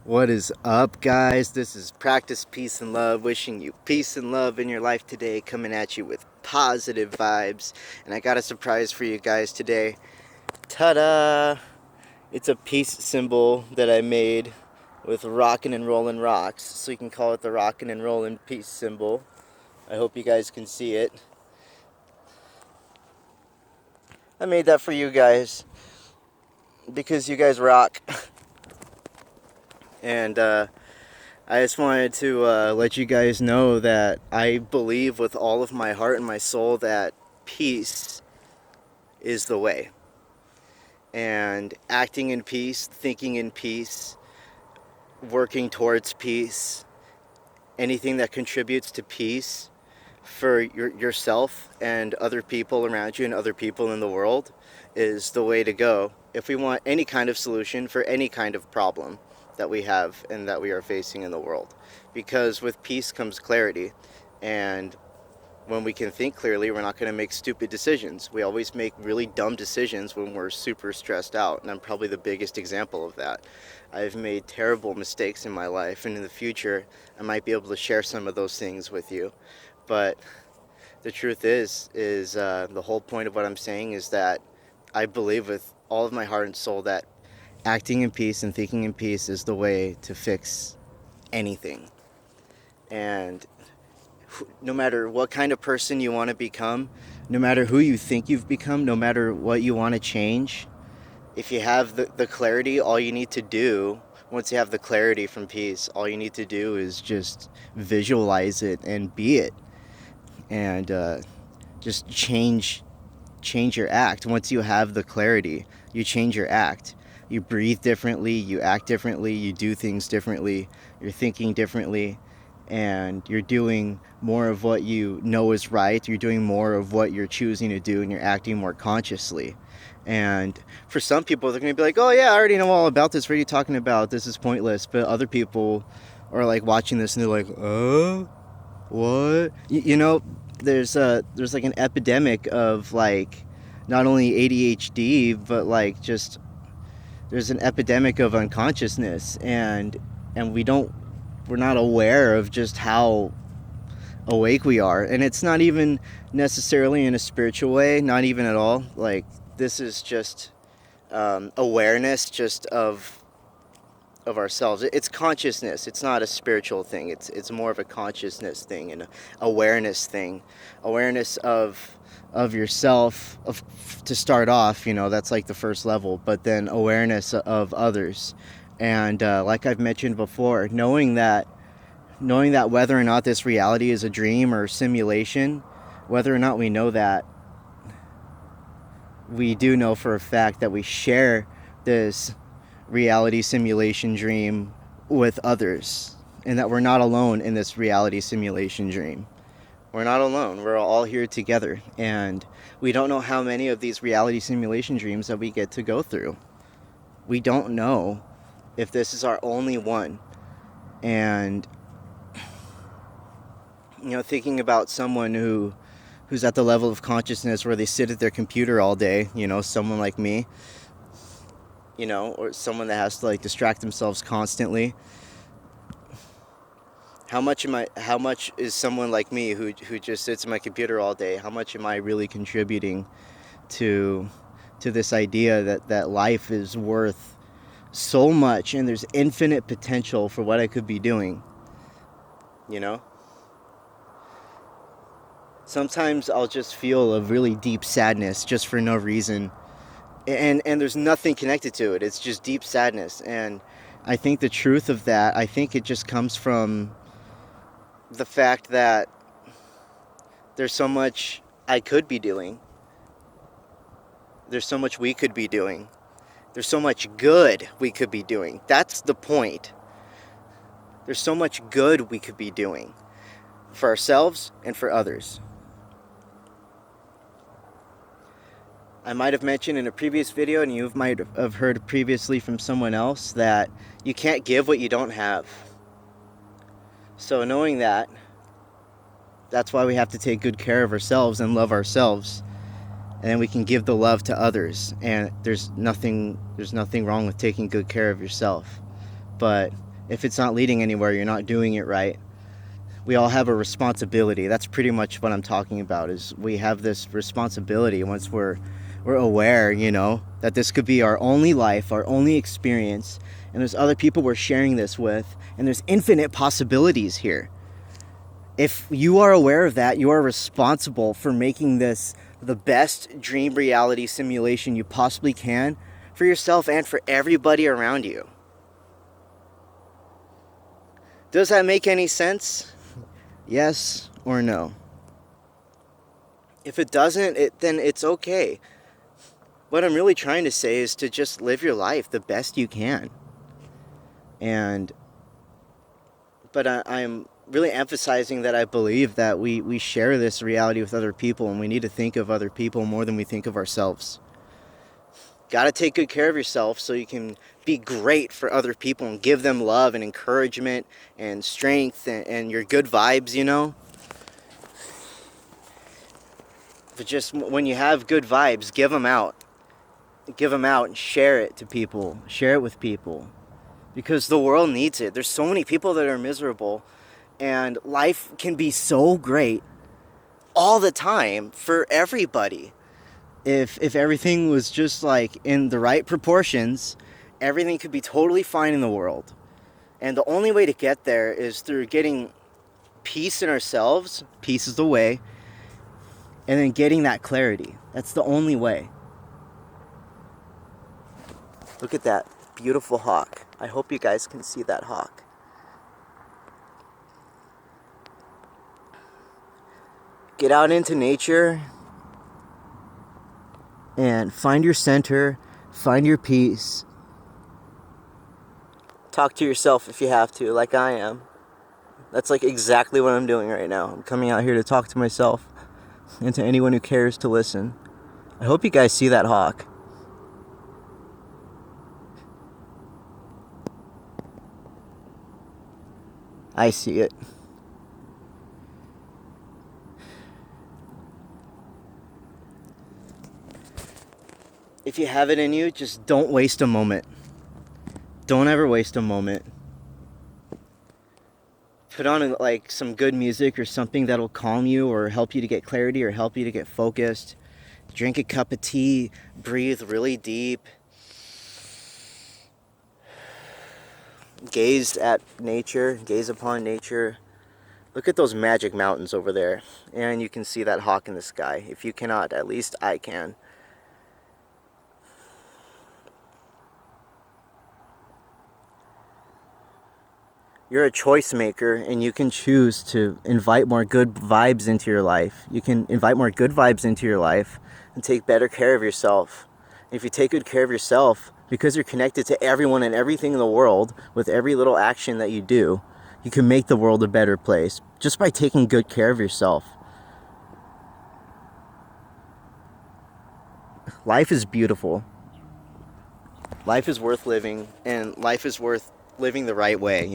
What is up, guys? This is Practice Peace and Love, wishing you peace and love in your life today, coming at you with positive vibes. And I got a surprise for you guys today. Ta-da! It's a peace symbol that I made with rockin' and rollin' rocks, so you can call it the rockin' and rollin' peace symbol. I hope you guys can see it. I made that for you guys because you guys rock. And I just wanted to let you guys know that I believe with all of my heart and my soul that peace is the way. And acting in peace, thinking in peace, working towards peace, anything that contributes to peace for yourself and other people around you and other people in the world is the way to go if we want any kind of solution for any kind of problem that we have and that we are facing in the world. Because with peace comes clarity, and when we can think clearly, we're not going to make stupid decisions. We always make really dumb decisions when we're super stressed out, and I'm probably the biggest example of that. I've made terrible mistakes in my life, and in the future I might be able to share some of those things with you. But the truth is the whole point of what I'm saying is that I believe with all of my heart and soul that acting in peace and thinking in peace is the way to fix anything. And no matter what kind of person you want to become, no matter who you think you've become, no matter what you want to change, if you have the clarity, all you need to do, once you have the clarity from peace, all you need to do is just visualize it and be it. And just change your act. Once you have the clarity, you change your act. You breathe differently, you act differently, you do things differently, you're thinking differently, and you're doing more of what you know is right. You're doing more of what you're choosing to do, and you're acting more consciously. And for some people, they're going to be like, oh yeah, I already know all about this. What are you talking about? This is pointless. But other people are like watching this and they're like, oh, what? There's like an epidemic of like not only ADHD, but like just there's an epidemic of unconsciousness, and we're not aware of just how awake we are. And it's not even necessarily in a spiritual way, not even at all. Like, this is just awareness just of ourselves. It's consciousness. It's not a spiritual thing. It's more of a consciousness thing and awareness thing. Awareness of yourself, to start off, that's like the first level, but then awareness of others. And like I've mentioned before, knowing that whether or not this reality is a dream or simulation, whether or not we know that, we do know for a fact that we share this reality simulation dream with others, and that we're not alone in this reality simulation dream. We're not alone. We're all here together, and we don't know how many of these reality simulation dreams that we get to go through. We don't know if this is our only one. And thinking about someone who's at the level of consciousness where they sit at their computer all day, someone like me, or someone that has to like distract themselves constantly. How much is someone like me who just sits at my computer all day? How much am I really contributing to this idea that life is worth so much and there's infinite potential for what I could be doing? Sometimes I'll just feel a really deep sadness just for no reason. And there's nothing connected to it. It's just deep sadness. And I think the truth of that, I think it just comes from the fact that there's so much I could be doing. There's so much we could be doing. There's so much good we could be doing. That's the point. There's so much good we could be doing for ourselves and for others. I might have mentioned in a previous video, and you might have heard previously from someone else, that you can't give what you don't have. So knowing that, that's why we have to take good care of ourselves and love ourselves, and then we can give the love to others. And there's nothing wrong with taking good care of yourself, but If it's not leading anywhere, you're not doing it right. We all have a responsibility. That's pretty much what I'm talking about, is we have this responsibility once we're aware, that this could be our only life, our only experience, and there's other people we're sharing this with, and there's infinite possibilities here. If you are aware of that, you are responsible for making this the best dream reality simulation you possibly can for yourself and for everybody around you. Does that make any sense? Yes or no? If it doesn't, then it's okay. What I'm really trying to say is to just live your life the best you can. But I'm really emphasizing that I believe that we share this reality with other people, and we need to think of other people more than we think of ourselves. Gotta take good care of yourself so you can be great for other people and give them love and encouragement and strength and your good vibes. But just when you have good vibes, give them out. Give them out and share it to people. Share it with people. Because the world needs it. There's so many people that are miserable, and life can be so great all the time for everybody. If everything was just like in the right proportions, everything could be totally fine in the world. And the only way to get there is through getting peace in ourselves. Peace is the way. And then getting that clarity. That's the only way. Look at that beautiful hawk. I hope you guys can see that hawk. Get out into nature and find your center, find your peace. Talk to yourself if you have to, like I am. That's like exactly what I'm doing right now. I'm coming out here to talk to myself and to anyone who cares to listen. I hope you guys see that hawk. I see it. If you have it in you, just don't waste a moment. Don't ever waste a moment. Put on like some good music or something that'll calm you or help you to get clarity or help you to get focused. Drink a cup of tea, breathe really deep. Gaze at nature, gaze upon nature. Look at those magic mountains over there, and you can see that hawk in the sky. If you cannot, at least I can. You're a choice maker, and you can choose to invite more good vibes into your life. You can invite more good vibes into your life and take better care of yourself. And if you take good care of yourself, because you're connected to everyone and everything in the world, with every little action that you do, you can make the world a better place just by taking good care of yourself. Life is beautiful. Life is worth living, and life is worth living the right way.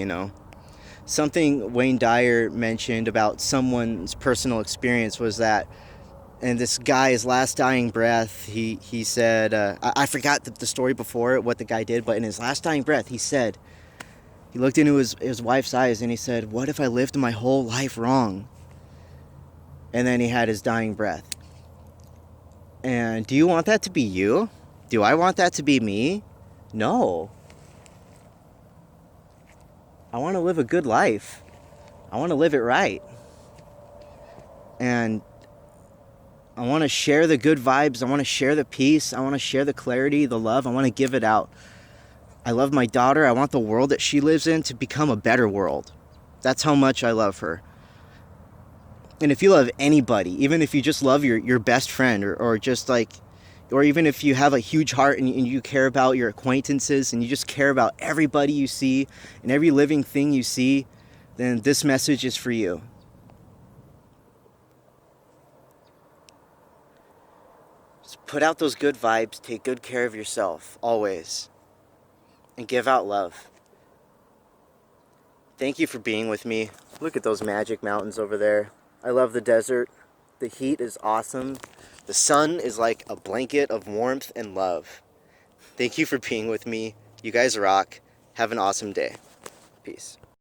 Something Wayne Dyer mentioned about someone's personal experience was that, and this guy's last dying breath, he said, I forgot the story before, what the guy did, but in his last dying breath, he said, he looked into his wife's eyes and he said, what if I lived my whole life wrong? And then he had his dying breath. And do you want that to be you? Do I want that to be me? No. I want to live a good life. I want to live it right. And I want to share the good vibes. I want to share the peace. I want to share the clarity, the love. I want to give it out. I love my daughter. I want the world that she lives in to become a better world. That's how much I love her. And if you love anybody, even if you just love your best friend or just like, or even if you have a huge heart and you care about your acquaintances and you just care about everybody you see and every living thing you see, then this message is for you. Just put out those good vibes, take good care of yourself, always, and give out love. Thank you for being with me. Look at those magic mountains over there. I love the desert. The heat is awesome. The sun is like a blanket of warmth and love. Thank you for being with me. You guys rock. Have an awesome day. Peace.